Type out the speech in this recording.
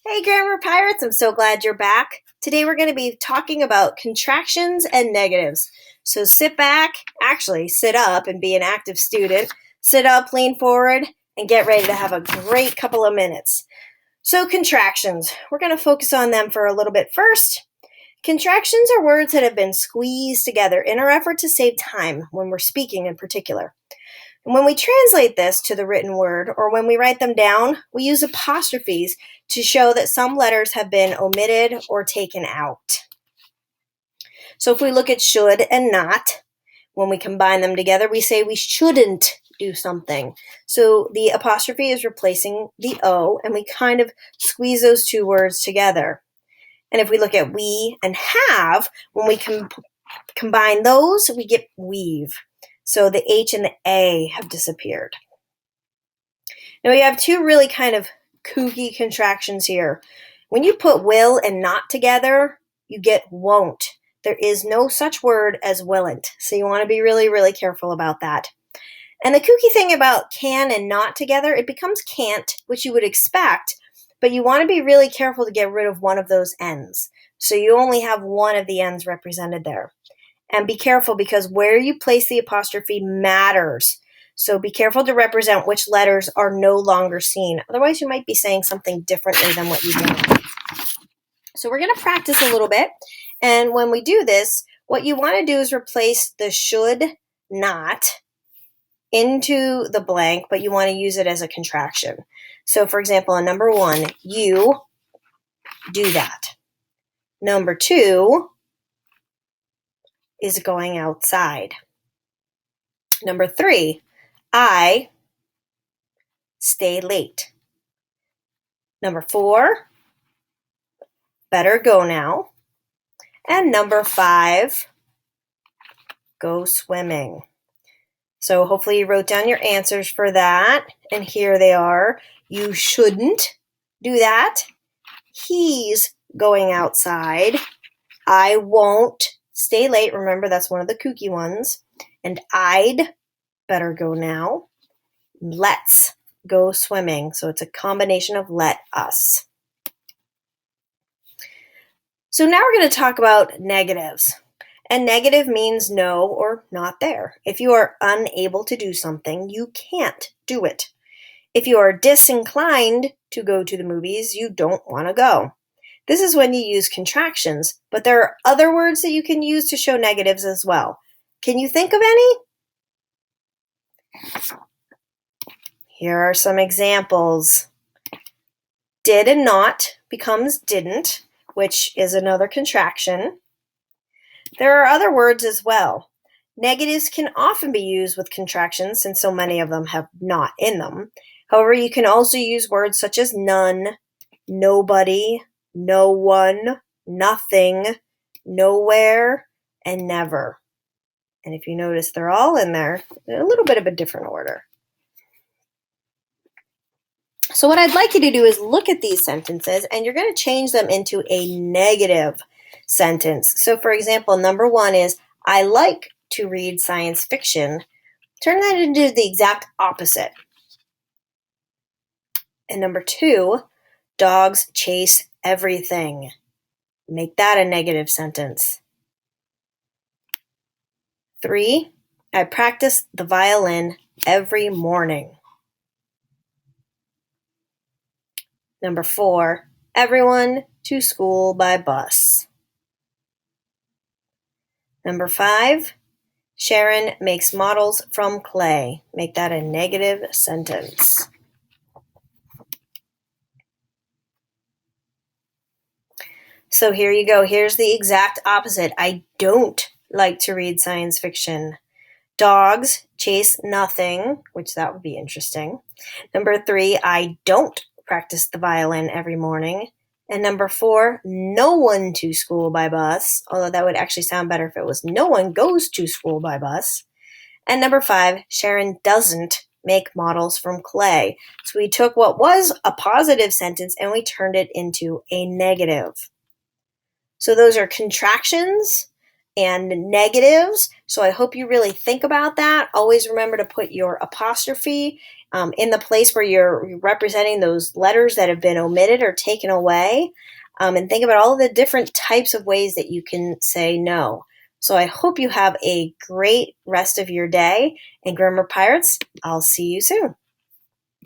Hey, Grammar Pirates, I'm so glad you're back. Today we're going to be talking about contractions and negatives. So sit back, actually sit up and be an active student. Sit up, lean forward, and get ready to have a great couple of minutes. So contractions, we're going to focus on them for a little bit first. Contractions are words that have been squeezed together in our effort to save time when we're speaking in particular. And when we translate this to the written word, or when we write them down, we use apostrophes to show that some letters have been omitted or taken out. So if we look at should and not, when we combine them together, we say we shouldn't do something. So the apostrophe is replacing the O, and we kind of squeeze those two words together. And if we look at we and have, when we combine those, we get weave. So the H and the A have disappeared. Now we have two really kind of kooky contractions here. When you put will and not together, you get won't. There is no such word as willn't. So you want to be really, really careful about that. And the kooky thing about can and not together, it becomes can't, which you would expect, but you want to be really careful to get rid of one of those ends. So you only have one of the ends represented there. And be careful because where you place the apostrophe matters. So be careful to represent which letters are no longer seen. Otherwise, you might be saying something differently than what you want. So we're going to practice a little bit. And when we do this, what you want to do is replace the should not into the blank, but you want to use it as a contraction. So for example, on number 1, you do that. Number 2 is going outside. Number 3, I stay late. Number 4, better go now. And number 5, go swimming. So hopefully you wrote down your answers for that. And here they are. You shouldn't do that. He's going outside. I won't stay late. Remember, that's one of the kooky ones. And I'd better go now. Let's go swimming. So it's a combination of let us. So now we're going to talk about negatives. And negative means no or not there. If you are unable to do something, you can't do it. If you are disinclined to go to the movies, you don't want to go. This is when you use contractions, but there are other words that you can use to show negatives as well. Can you think of any? Here are some examples. Did and not becomes didn't, which is another contraction. There are other words as well. Negatives can often be used with contractions since so many of them have not in them. However, you can also use words such as none, nobody, no one, nothing, nowhere, and never. And if you notice, they're all in there in a little bit of a different order. So what I'd like you to do is look at these sentences, and you're going to change them into a negative sentence. So for example, number 1 is, I like to read science fiction. Turn that into the exact opposite. And number 2, dogs chase everything. Make that a negative sentence. 3, I practice the violin every morning. Number 4, everyone to school by bus. Number 5, Sharon makes models from clay. Make that a negative sentence. So here you go. Here's the exact opposite. I don't like to read science fiction. Dogs chase nothing, which that would be interesting. Number 3, I don't practice the violin every morning. And number 4, no one to school by bus, although that would actually sound better if it was no one goes to school by bus. And number 5, Sharon doesn't make models from clay. So we took what was a positive sentence and we turned it into a negative. So those are contractions and negatives. So I hope you really think about that. Always remember to put your apostrophe in the place where you're representing those letters that have been omitted or taken away, and think about all the different types of ways that you can say no. So I hope you have a great rest of your day. And Grammar Pirates, I'll see you soon.